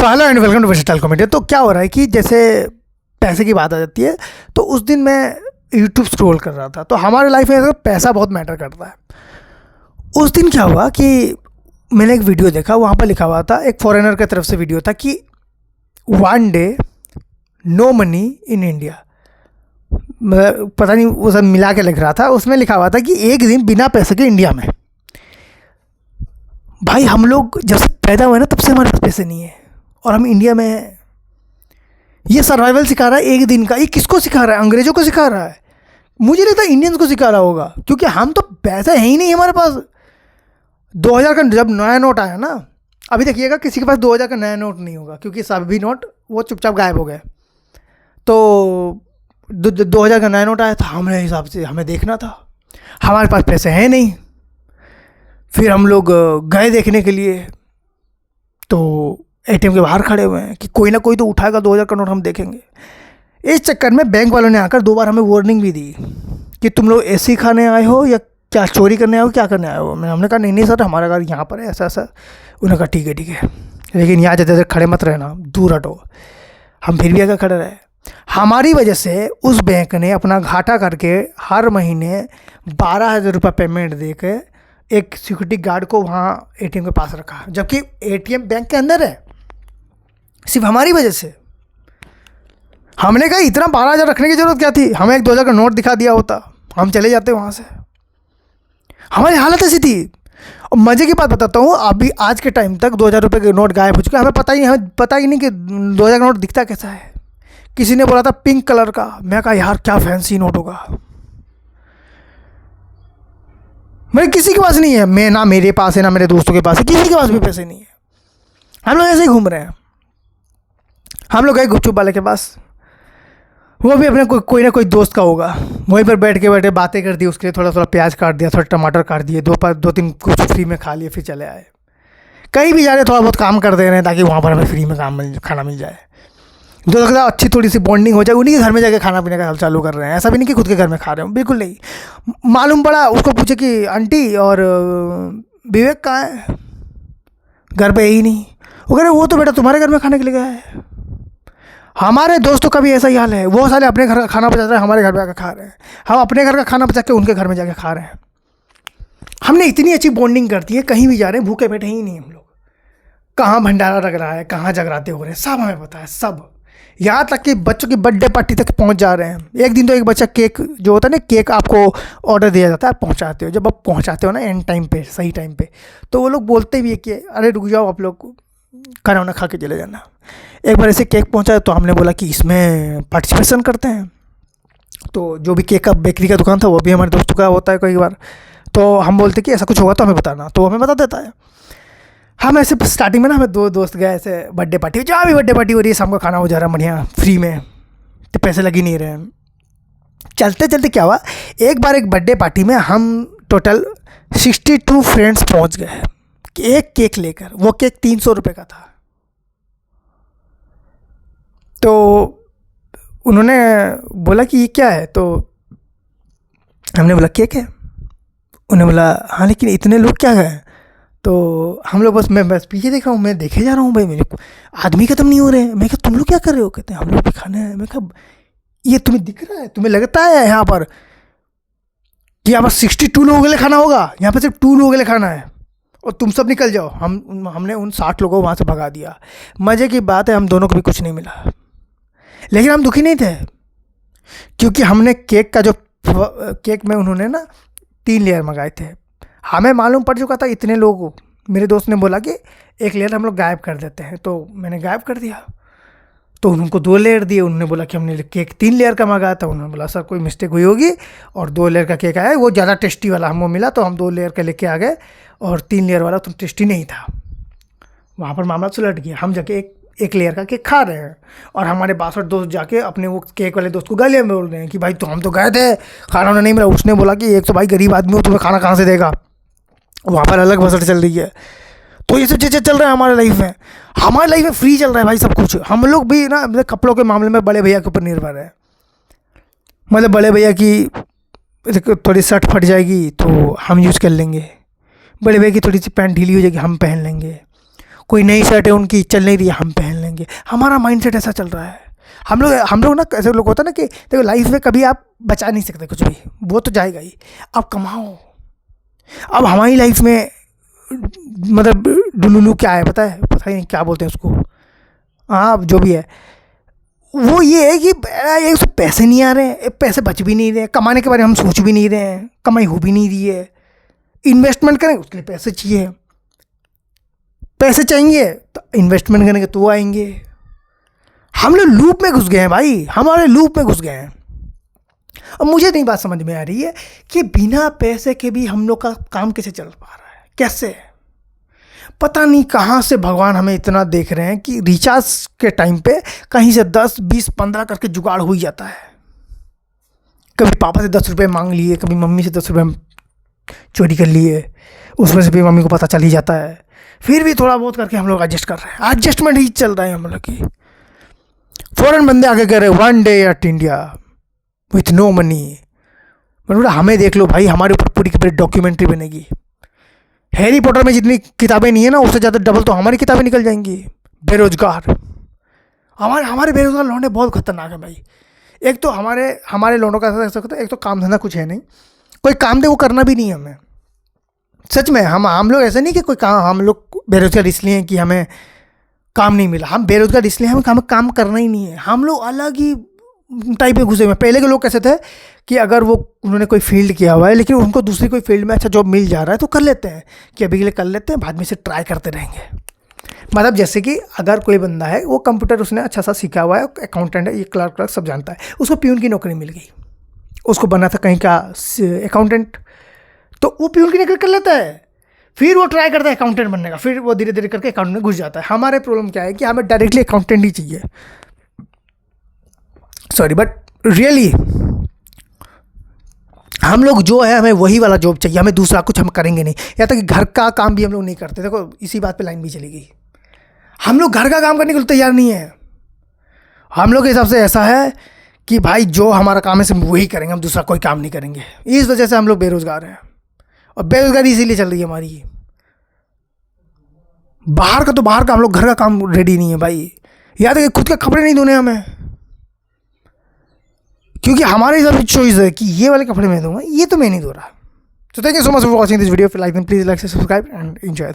So hello and welcome to versatile comedy. तो क्या हो रहा है कि जैसे पैसे की बात आ जाती है तो उस दिन मैं यूट्यूब स्क्रॉल कर रहा था, तो हमारे लाइफ में पैसा बहुत मैटर करता है। उस दिन क्या हुआ कि मैंने एक वीडियो देखा, वहाँ पर लिखा हुआ था, एक फॉरेनर की तरफ से वीडियो था कि one day no money in India. पता नहीं वो सब मिला के लिख रहा था, उसमें लिखा हुआ था कि एक दिन बिना पैसे के इंडिया में। भाई हम लोग जब से पैदा हुए ना तब से हमारे पास पैसे नहीं है और हम इंडिया में हैं। ये सर्वाइवल सिखा रहा है एक दिन का। ये किसको सिखा रहा है? अंग्रेजों को सिखा रहा है। मुझे लगता है इंडियंस को सिखा रहा होगा, क्योंकि हम तो पैसा है ही नहीं हमारे पास। 2000 का जब नया नोट आया ना, अभी देखिएगा किसी के पास 2000 का नया नोट नहीं होगा, क्योंकि सभी नोट वो चुपचाप गायब हो गए। तो 2000 का नया नोट आया था, हमारे हिसाब से हमें देखना था, हमारे पास पैसे हैं नहीं। फिर हम लोग गए देखने के लिए, तो एटीएम के बाहर खड़े हुए हैं कि कोई ना कोई तो उठाएगा 2000 का नोट, हम देखेंगे। इस चक्कर में बैंक वालों ने आकर 2 बार हमें वार्निंग भी दी कि तुम लोग एसी खाने आए हो या क्या चोरी करने आए हो, क्या करने आए हो। हमने कहा नहीं सर, हमारा घर यहाँ पर है, ऐसा ऐसा। उन्होंने कहा ठीक है, लेकिन यहाँ जाते खड़े मत रहना, दूर हटो। हम फिर भी आकर खड़े रहे। हमारी वजह से उस बैंक ने अपना घाटा करके हर महीने 12,000 रुपये पेमेंट दे के एक सिक्योरिटी गार्ड को वहाँ एटीएम के पास रखा, जबकि एटीएम बैंक के अंदर है। सिर्फ हमारी वजह से। हमने कहा इतना 12,000 रखने की ज़रूरत क्या थी? हमें एक 2000 का नोट दिखा दिया होता, हम चले जाते वहाँ से। हमारी हालत ऐसी थी। और मज़े की बात बताता हूँ, अभी आज के टाइम तक 2000 रुपये के नोट गायब हो चुके हैं। हमें पता ही नहीं कि 2000 का नोट दिखता कैसा है। किसी ने बोला था पिंक कलर का, मैं कहा यार क्या फैंसी नोट होगा। मेरे किसी के पास नहीं है, मैं ना मेरे पास है ना मेरे दोस्तों के पास है, किसी के पास भी पैसे नहीं है। हम लोग ऐसे ही घूम रहे हैं। हम लोग गए गुपचुप वाले के पास, वो भी अपने कोई ना कोई दोस्त का होगा, वहीं पर बैठे बातें कर दी, उसके लिए थोड़ा प्याज काट दिया, थोड़ा टमाटर काट दिए, 2-3 कुछ फ्री में खा लिए, फिर चले आए। कहीं भी जा रहे थोड़ा बहुत काम कर दे रहे हैं ताकि वहाँ पर हमें फ्री में खाना मिल जाए। जो लगता है अच्छी थोड़ी सी बॉन्डिंग हो जाए, उन्हीं के घर में जाके खाना पीने का हाल चालू कर रहे हैं। ऐसा भी नहीं कि खुद के घर में खा रहे हो, बिल्कुल नहीं। मालूम पड़ा, उसको पूछे कि आंटी और विवेक कहाँ है, घर पे ही नहीं। वो कह रहे वो तो बेटा तुम्हारे घर में खाने के लिए गया है। हमारे दोस्तों का भी ऐसा ही हाल है। वो साले अपने घर का खाना बचा रहे हैं, हमारे घर में आकर खा रहे हैं। हम अपने घर का खाना बचा के उनके घर में जाके खा रहे हैं। हमने इतनी अच्छी बॉन्डिंग कर दी है, कहीं भी जा रहे हैं भूखे बैठे ही नहीं हम लोग। कहाँ भंडारा लग रहा है, कहाँ जगराते हो रहे हैं, सब हमें पता है, सब। यहाँ तक कि बच्चों की बर्थडे पार्टी तक पहुँच जा रहे हैं। एक दिन तो एक बच्चा केक जो होता है ना, केक आपको ऑर्डर दिया जाता है, पहुँचाते हो। जब आप पहुँचाते हो ना एंड टाइम पे, सही टाइम पे, तो वो लोग बोलते भी है कि अरे रुक जाओ, आप लोग खाना वाना खा के चले जाना। एक बार ऐसे केक पहुँचा तो हमने बोला कि इसमें पार्टिसिपेशन करते हैं। तो जो भी केक का बेकरी का दुकान था वो भी हमारे दोस्तों का होता है कई बार, तो हम बोलते कि ऐसा कुछ होगा तो हमें बताना, तो हमें बता देता है। हम ऐसे स्टार्टिंग में ना, हमें 2 दोस्त गए ऐसे बर्थडे पार्टी, जहाँ भी बर्थडे पार्टी हो रही है, शाम का खाना हो जा रहा है बढ़िया फ्री में, तो पैसे लग ही नहीं रहे। चलते चलते क्या हुआ, एक बार एक बर्थडे पार्टी में हम टोटल 62 फ्रेंड्स पहुँच गए एक केक लेकर। वो केक 300 रुपये का था। तो उन्होंने बोला कि ये क्या है, तो हमने बोला केक है। उन्होंने बोला हाँ लेकिन इतने लोग क्या गए? तो हम लोग मैं बस पीछे देख रहा हूँ, मैं देखे जा रहा हूँ भाई, मेरे को आदमी खत्म नहीं हो रहे हैं। मैं कहा तुम लोग क्या कर रहे हो? कहते हैं हम लोग भी खाना है। मैं कहा ये तुम्हें दिख रहा है, तुम्हें लगता है यहाँ पर कि यहाँ पर 62 लोगों के लिए खाना होगा? यहाँ पर सिर्फ 2 लोगों के लिए खाना है और तुम सब निकल जाओ। हमने उन 60 लोगों को वहाँ से भगा दिया। मज़े की बात है, हम दोनों को भी कुछ नहीं मिला, लेकिन हम दुखी नहीं थे, क्योंकि हमने केक का जो केक में उन्होंने ना 3 लेयर मंगाए थे। हमें मालूम पड़ चुका था इतने लोग। मेरे दोस्त ने बोला कि 1 लेयर हम लोग गायब कर देते हैं, तो मैंने गायब कर दिया। तो उनको 2 लेयर दिए। उन्होंने बोला कि हमने केक 3 लेयर का मंगाया था। उन्होंने बोला सर कोई मिस्टेक हुई होगी, और 2 लेयर का केक आया, वो ज़्यादा टेस्टी वाला हमको मिला, तो हम 2 लेयर का लेके आ गए, और 3 लेयर वाला तो टेस्टी नहीं था। वहाँ पर मामला सुलट गया। हम जाके एक लेयर का केक खा रहे हैं, और हमारे 62 दोस्त जाके अपने वो केक वाले दोस्त को गालियाँ बोल रहे हैं कि भाई तो हम तो गए थे, खाना उन्हें नहीं मिला। उसने बोला कि एक तो भाई गरीब आदमी हो, तुम्हें खाना कहाँ से देगा। वहाँ पर अलग बसट चल रही है। तो ये सब चीज़ें चल रहा है हमारे लाइफ में। हमारे लाइफ में फ्री चल रहा है भाई सब कुछ। हम लोग भी ना कपड़ों के मामले में बड़े भैया के ऊपर निर्भर है। मतलब बड़े भैया की थोड़ी शर्ट फट जाएगी तो हम यूज़ कर लेंगे, बड़े भैया की थोड़ी सी पैंट ढीली हो जाएगी हम पहन लेंगे, कोई नई शर्ट है उनकी चल नहीं रही है हम पहन जाएंगे। हमारा माइंडसेट ऐसा चल रहा है। हम लोग ना, ऐसे लोग होता है ना कि देखो लाइफ में कभी आप बचा नहीं सकते कुछ भी, वो तो जाएगा ही। आप कमाओ। अब हमारी लाइफ में मतलब डुलुलू क्या है पता है, पता ही नहीं क्या बोलते हैं उसको, हाँ जो भी है, वो ये है कि एक तो पैसे नहीं आ रहे हैं, पैसे बच भी नहीं रहे, कमाने के बारे में हम सोच भी नहीं रहे हैं, कमाई हो भी नहीं रही है, इन्वेस्टमेंट करेंगे उसके लिए पैसे चाहिए, पैसे चाहिए तो इन्वेस्टमेंट करेंगे तो आएंगे। हम लोग लूप में घुस गए हैं भाई, हमारे लूप में घुस गए हैं। अब मुझे नहीं बात समझ में आ रही है कि बिना पैसे के भी हम लोग का काम कैसे चल पा रहा है, कैसे? पता नहीं कहाँ से भगवान हमें इतना देख रहे हैं कि रिचार्ज के टाइम पे कहीं से 10, 20, 15 करके जुगाड़ हो ही जाता है। कभी पापा से 10 रुपये मांग लिए, कभी मम्मी से 10 रुपये चोरी कर लिए, उसमें से भी मम्मी को पता चल ही जाता है। फिर भी थोड़ा बहुत करके हम लोग एडजस्ट कर रहे हैं, एडजस्टमेंट ही चल रहा है हम लोग की। फॉरेन बंदे आके कह रहे one day at India with no money. मतलब हमें देख लो भाई, हमारे ऊपर पूरी की पूरी डॉक्यूमेंट्री बनेगी। हैरी पॉटर में जितनी किताबें नहीं है ना, उससे ज़्यादा डबल तो हमारी किताबें निकल जाएंगी। बेरोजगार, हमारे बेरोजगार लौंडे बहुत खतरनाक है भाई। एक तो हमारे लौंडों का ऐसा होता है, एक तो काम धंधा कुछ है नहीं, कोई काम दे वो करना भी नहीं है हमें। सच में हम लोग ऐसे नहीं कि कोई काम, हम लोग बेरोजगार इसलिए हैं कि हमें काम नहीं मिला, हम बेरोजगार इसलिए हमें काम करना ही नहीं है। हम लोग अलग ही टाइप में घुसे हुए। पहले के लोग कैसे थे कि अगर उन्होंने कोई फील्ड किया हुआ है लेकिन उनको दूसरी कोई फील्ड में अच्छा जॉब मिल जा रहा है तो कर लेते हैं कि अभी के लिए कर लेते हैं, बाद में से ट्राई करते रहेंगे। मतलब जैसे कि अगर कोई बंदा है, वो कंप्यूटर उसने अच्छा सा सीखा हुआ है, अकाउंटेंट है, ये क्लर्क सब जानता है, उसको प्यून की नौकरी मिल गई, उसको बनना था कहीं का अकाउंटेंट, तो वो प्यून की नौकरी कर लेता है, फिर वो ट्राई करता है अकाउंटेंट बनने का, फिर वो धीरे धीरे करके अकाउंटेंट में घुस जाता है। हमारे प्रॉब्लम क्या है कि हमें डायरेक्टली अकाउंटेंट ही चाहिए। सॉरी बट रियली हम लोग जो है, हमें वही वाला जॉब चाहिए, हमें दूसरा कुछ हम करेंगे नहीं। या तक कि घर का काम भी हम लोग नहीं करते। देखो इसी बात पे लाइन भी चली गई। हम लोग घर का काम करने के लिए तैयार नहीं है। हम लोग के हिसाब से ऐसा है कि भाई जो हमारा काम है सिर्फ वही करेंगे, हम दूसरा कोई काम नहीं करेंगे। इस वजह से हम लोग बेरोजगार हैं, और बेरोजगारी इसीलिए चल रही है हमारी। बाहर का हम लोग, घर का काम रेडी नहीं है भाई। या तो खुद के कपड़े नहीं धोने हमें, क्योंकि हमारे हिसाब से चॉइस है कि ये वाले कपड़े मैं दूंगा, ये तो मैं नहीं धो रहा। So thank you so much for watching this video. If you like them, please like, subscribe and enjoy.